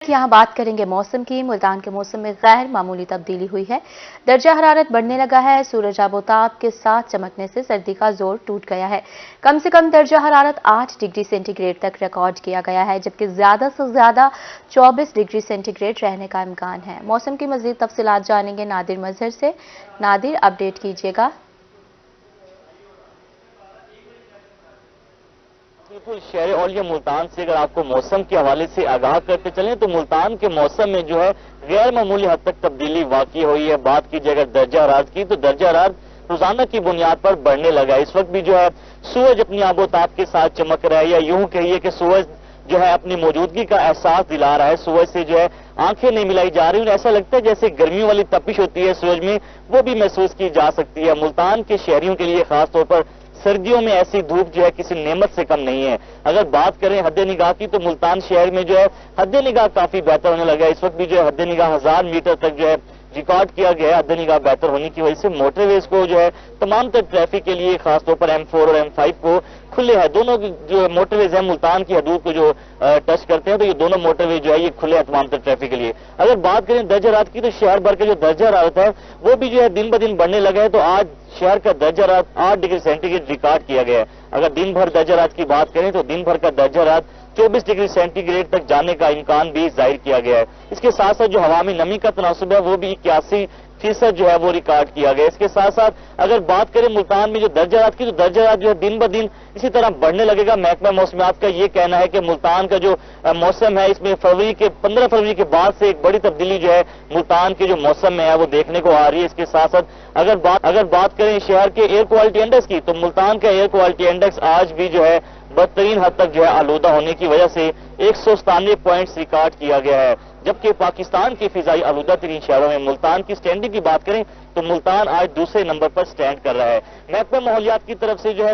यहाँ बात करेंगे मौसम की। मुल्तान के मौसम में गैर मामूली तब्दीली हुई है। दर्जा हरारत बढ़ने लगा है। सूरज आबोताब के साथ चमकने से सर्दी का जोर टूट गया है। कम से कम दर्जा हरारत 8 डिग्री सेंटीग्रेड तक रिकॉर्ड किया गया है, जबकि ज्यादा से ज्यादा 24 डिग्री सेंटीग्रेड रहने का इम्कान है। मौसम की मजीद तफसीलात जानेंगे नादिर मजहर से। नादिर, अपडेट कीजिएगा। बिल्कुल, शहर औलिया मुल्तान से अगर आपको मौसम के हवाले से आगाह करते चलें तो मुल्तान के मौसम में जो है गैर मामूली हद तक तब्दीली वाकई हुई है। बात कीजिए अगर दर्जा हरारत की, तो दर्जा हरारत रोजाना की बुनियाद पर बढ़ने लगा है। इस वक्त भी जो है सूरज अपनी आबोताब के साथ चमक रहा है, या यूं कहिए कि सूरज जो है अपनी मौजूदगी का एहसास दिला रहा है। सूरज से जो है आंखें नहीं मिलाई जा रही और ऐसा लगता है जैसे गर्मियों वाली तपिश होती है सूरज में, वो भी महसूस की जा सकती है। मुल्तान के शहरियों के लिए खास तौर पर सर्दियों में ऐसी धूप जो है किसी नेमत से कम नहीं है। अगर बात करें हद निगाह की, तो मुल्तान शहर में जो है हद निगाह काफी बेहतर होने लगा है। इस वक्त भी जो है हद निगाह 1000 मीटर तक जो है रिकॉर्ड किया गया है। हद निगाह बेहतर होने की वजह से मोटरवेज को जो है तमाम तर ट्रैफिक के लिए खासतौर पर M4 और M5 को खुले हैं। दोनों जो मोटरवेज है मुल्तान की हदूद को जो टच करते हैं, तो ये दोनों मोटरवेज जो है ये खुले हैं तमाम तर ट्रैफिक के लिए। अगर बात करें दर्जा हरारत की, तो शहर भर का जो दर्जा हरारत है वो भी जो है दिन ब दिन बढ़ने लगा है। तो आज शहर का दर्जा हरारत 8 डिग्री सेंटीग्रेड रिकॉर्ड किया गया है। अगर दिन भर दर्जा हरारत की बात करें तो दिन भर का दर्जा हरारत 24 डिग्री सेंटीग्रेड तक जाने का इम्कान भी जाहिर किया गया है। इसके साथ साथ जो हवा में नमी का तनासुब है वो भी 81% जो है वो रिकॉर्ड किया गया। इसके साथ साथ अगर बात करें मुल्तान में जो दर्जा हरारत की, तो दर्जा हरारत जो है दिन ब दिन इसी तरह बढ़ने लगेगा। महकमा मौसमियात का ये कहना है कि मुल्तान का जो मौसम है इसमें 15 फरवरी के बाद से एक बड़ी तब्दीली जो है मुल्तान के जो मौसम में है वो देखने को आ रही है। इसके साथ साथ अगर बात करें शहर के एयर क्वालिटी इंडेक्स की, तो मुल्तान का एयर क्वालिटी इंडेक्स आज भी जो है बदतरीन हद तक जो है आलूदा होने की वजह से 197 पॉइंट्स रिकॉर्ड किया गया है। जबकि पाकिस्तान के फिजाई आलूदा तरीन शहरों में मुल्तान की स्टैंडिंग की बात करें तो मुल्तान आज दूसरे नंबर पर स्टैंड कर रहा है। महकमा माहौलियात की तरफ से जो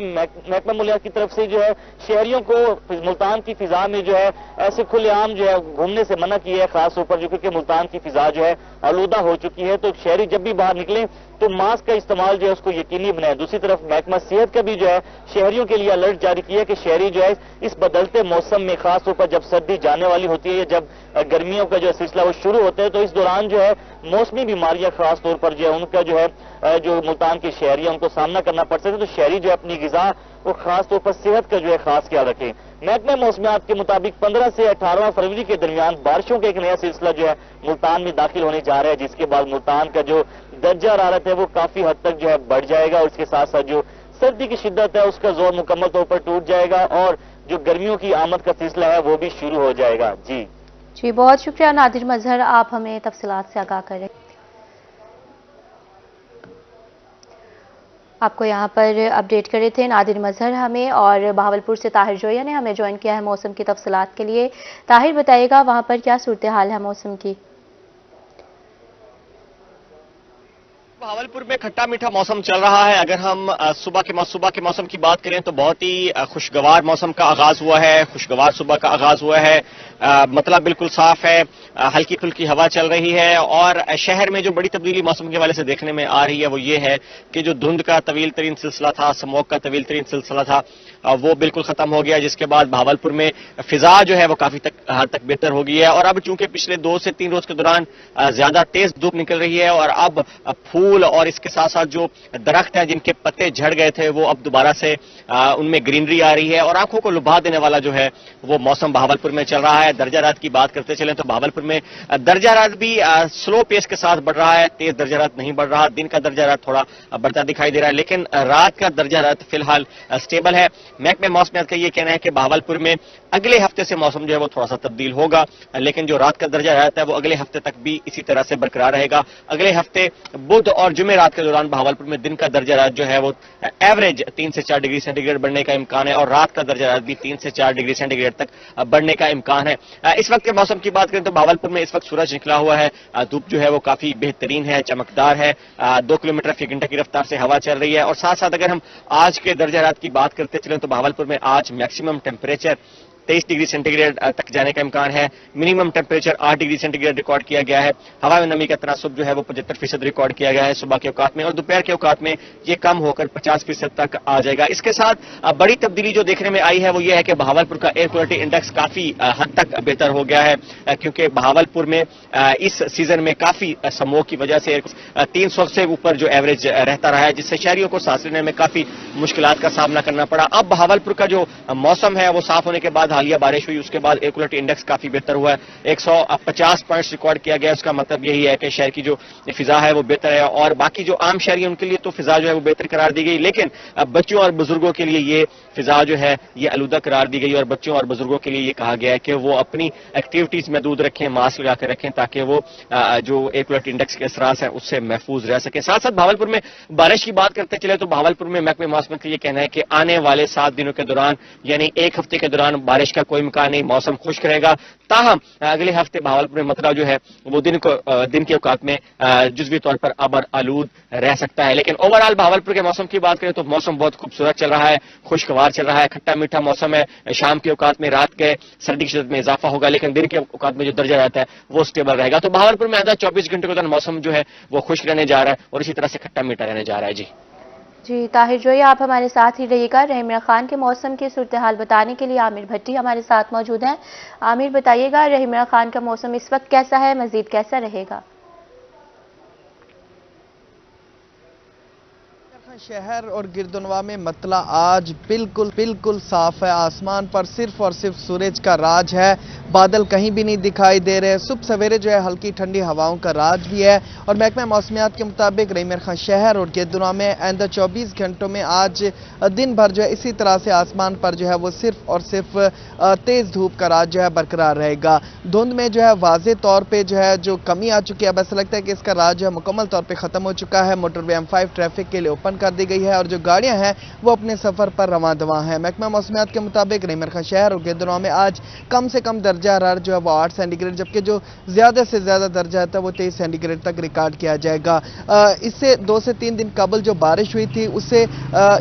है शहरियों को मुल्तान की फिजा में जो है ऐसे खुलेआम जो है घूमने से मना किया है, खास तौर पर जो क्योंकि मुल्तान की फिजा जो है आलूदा हो चुकी है। तो शहरी जब भी बाहर निकले तो मास्क का इस्तेमाल जो है उसको यकीनी बनाए। दूसरी तरफ महकमा सेहत का भी जो है शहरियों के लिए अलर्ट जारी किया है कि शहरी जो है इस बदलते मौसम में, खास तौर पर जब सर्दी जाने वाली होती है या जब गर्मियों का जो सिलसिला वो शुरू होता है, तो इस दौरान जो है मौसमी बीमारियां खास तौर पर जो है उनका जो है जो मुल्तान के शहरी है उनको सामना करना पड़ सकता है। तो शहरी जो है अपनी गिजा और खास तौर पर सेहत का जो है खास ख्याल रखें। महकमा मौसमियात के मुताबिक 15 से 18 फरवरी के दरमियान बारिशों का एक नया सिलसिला जो है मुल्तान में दाखिल होने जा रहा है, जिसके बाद मुल्तान का जो दर्जा हरारत है वो काफी हद तक जो है बढ़ जाएगा और इसके साथ साथ जो सर्दी की शिद्दत है उसका जोर मुकम्मल तौर पर टूट जाएगा और जो गर्मियों की आमद का सिलसिला है वो भी शुरू हो जाएगा। जी, बहुत शुक्रिया नादिर मजहर, आप हमें तफसीलात से आगाह करें। आपको यहाँ पर अपडेट करे थे नादिर मजहर हमें, और बहावलपुर से ताहिर जोया ने हमें ज्वाइन किया है मौसम की तफसीलात के लिए। ताहिर, बताइएगा वहाँ पर क्या सूरत हाल है मौसम की? बहावलपुर में खट्टा मीठा मौसम चल रहा है। अगर हम सुबह के मौसम की बात करें तो बहुत ही खुशगवार मौसम का आगाज हुआ है, खुशगवार सुबह का आगाज हुआ है। मतलब बिल्कुल साफ है, हल्की फुल्की हवा चल रही है और शहर में जो बड़ी तब्दीली मौसम के हवाले से देखने में आ रही है वो ये है कि जो धुंध का तवील तरीन सिलसिला था, स्मोक का तवील तरीन सिलसिला था, वो बिल्कुल खत्म हो गया, जिसके बाद बहावलपुर में फिजा जो है वो काफी हद तक बेहतर हो गई है। और अब चूंकि पिछले 2 से 3 रोज के दौरान ज्यादा तेज धूप निकल रही है और अब फूल और इसके साथ साथ जो दरख्त है जिनके पत्ते झड़ गए थे वो अब दोबारा से उनमें ग्रीनरी आ रही है और आंखों को लुभा देने वाला जो है वो मौसम बहावलपुर में चल रहा है। दर्जा हरारत की बात करते चलें तो बहावलपुर में दर्जा हरारत भी स्लो पेस के साथ बढ़ रहा है, तेज दर्जा हरारत नहीं बढ़ रहा। दिन का दर्जा हरारत थोड़ा बढ़ता दिखाई दे रहा है, लेकिन रात का दर्जा हरारत फिलहाल स्टेबल है। महकमे मौसमियात का ये कहना है कि बहावलपुर में अगले हफ्ते से मौसम जो है वो थोड़ा सा तब्दील होगा, लेकिन जो रात का दर्जा हरारत है वो अगले हफ्ते तक भी इसी तरह से बरकरार रहेगा। अगले हफ्ते बुध और जुमे रात के दौरान बहावलपुर में दिन का दर्जा हरारत जो है वो एवरेज 3 से 4 डिग्री सेंटीग्रेड बढ़ने का इम्कान है और रात का दर्जा हरारत भी 3 से 4 डिग्री सेंटीग्रेड तक बढ़ने का इम्कान है। इस वक्त के मौसम की बात करें तो बहावलपुर में इस वक्त सूरज निकला हुआ है, धूप जो है वो काफी बेहतरीन है, चमकदार है, 2 किलोमीटर फी घंटे की रफ्तार से हवा चल रही है। और साथ साथ अगर हम आज के दर्जा हरारत की बात करते चलें तो बहावलपुर में आज मैक्सिमम टेम्परेचर 23 डिग्री सेंटीग्रेड तक जाने का इम्कान है। Minimum temperature 8 degree centigrade record किया गया है। हवा में नमी का तनासुब जो है वो 75% रिकॉर्ड किया गया है सुबह के औकात में, और दोपहर के औकात में ये कम होकर 50% तक आ जाएगा। इसके साथ बड़ी तब्दीली जो देखने में आई है वो ये है कि बहावलपुर का एयर क्वालिटी इंडेक्स काफी हद तक बेहतर हो गया है, क्योंकि बहावलपुर में इस सीजन में काफी स्मोक की वजह से 300 से ऊपर जो एवरेज रहता रहा है, जिससे शहरियों को सांस लेने में काफी मुश्किलात का सामना करना पड़ा। अब बहावलपुर का जो मौसम है वो साफ होने के बाद हालिया बारिश हुई, उसके बाद एयर क्वालिटी इंडेक्स काफी बेहतर हुआ है। 150 पॉइंट्स रिकॉर्ड किया गया। उसका मतलब यही है कि शहर की जो फिजा है वो बेहतर है, और बाकी जो आम शहरी है उनके लिए तो फिजा जो है वो बेहतर करार दी गई, लेकिन बच्चों और बुजुर्गों के लिए ये फिजा जो है ये आलूदा करार दी गई, और बच्चों और बुजुर्गों के लिए ये कहा गया है कि वो अपनी एक्टिविटीज महदूद रखें, मास्क लगा कर रखें, ताकि वो जो एयर क्वालिटी इंडेक्स के असरात हैं उससे महफूज रह सके। साथ साथ भावलपुर में बारिश की बात करते चले तो भावलपुर में महकमे मौसम का ये कहना है कि आने वाले 7 दिनों के दौरान, यानी एक हफ्ते के दौरान बारिश का कोई इम्कान नहीं, मौसम खुश्क रहेगा। ताहम अगले हफ्ते भावलपुर में मतला जो है वो दिन के औकात में जुज़वी तौर पर अबर आलूद रह सकता है। लेकिन ओवरऑल भावलपुर के मौसम की बात करें तो मौसम बहुत खूबसूरत चल रहा है, खुशगवार चल रहा है, खट्टा मीठा मौसम है। शाम के औकात में रात के सर्दी की शिद्दत में इजाफा होगा, लेकिन दिन के औकात में जो दर्जा रहता है वो स्टेबल रहेगा। तो भावलपुर में आधा 24 घंटे के दौरान मौसम जो है वो खुश रहने जा रहा है और इसी तरह से खट्टा मीठा रहने जा रहा है। जी ताहिर जोई, आप हमारे साथ ही रहिएगा। रहीम इमरान खान के मौसम की सूरत हाल बताने के लिए आमिर भट्टी हमारे साथ मौजूद हैं। आमिर, बताइएगा रहीम इमरान खान का मौसम इस वक्त कैसा है, मजीद कैसा रहेगा? शहर और गिरदनवा में मतला आज बिल्कुल साफ है। आसमान पर सिर्फ और सिर्फ सूरज का राज है, बादल कहीं भी नहीं दिखाई दे रहे। सुबह सवेरे जो है हल्की ठंडी हवाओं का राज भी है, और महकमा मौसमियात के मुताबिक रहीम इमरान खान शहर और गिरदनवा में आइंदा 24 घंटों में आज दिन भर जो है इसी तरह से आसमान पर जो है वो सिर्फ और सिर्फ तेज धूप का राज जो है बरकरार रहेगा। धुंध में जो है वाजे तौर पर जो है जो कमी आ चुकी है, अब ऐसा लगता है कि इसका राज जो है मुकम्मल तौर पर खत्म हो चुका है। मोटरवे M5 ट्रैफिक के लिए ओपन कर दी गई है, और जो गाड़ियां हैं वो अपने सफर पर रवां दवा हैं। महकमा मौसमियात के मुताबिक रहीम इमरान खान शहर और गिरदनवा में आज कम से कम दर्जा हरारत जो है वो 8 सेंटीग्रेड, जबकि जो ज्यादा से ज्यादा दर्जा है वो 23 सेंटीग्रेड तक रिकॉर्ड किया जाएगा। इससे 2 से 3 दिन कबल जो बारिश हुई थी उससे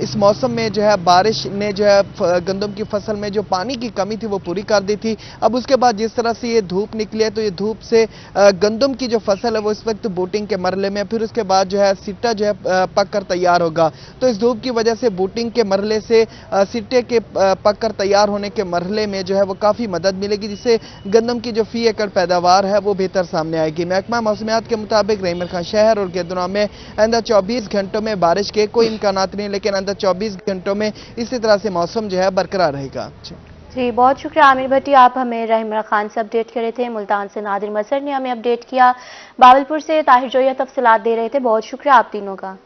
इस मौसम में जो है बारिश ने जो है गंदम की फसल में जो पानी की कमी थी वो पूरी कर दी थी। अब उसके बाद जिस तरह से ये धूप निकली है तो ये धूप से गंदम की जो फसल है वो इस वक्त बूटिंग के मरहले में, फिर उसके बाद जो है सिट्टा जो है पक कर तैयार होगा। तो इस धूप की वजह से बूटिंग के मरहले से सिट्टे के पककर तैयार होने के मरहले में जो है वो काफी मदद मिलेगी, जिससे गंदम की जो फी एकड़ पैदावार है वो बेहतर सामने आएगी। महकमा मौसमियात के मुताबिक रहीम इमरान खान शहर और गिरदनवा में आइंदा 24 घंटों में बारिश के कोई इम्कानात नहीं, लेकिन आइंदा 24 घंटों में इसी तरह से मौसम जो है बरकरार रहेगा। जी बहुत शुक्रिया आमिर भट्टी, आप हमें रहीम इमरान खान से अपडेट कर रहे थे। मुल्तान से नादिर मसर ने हमें अपडेट किया, बावलपुर से ताहिर जोया तफसीलात दे रहे थे। बहुत शुक्रिया आप तीनों का।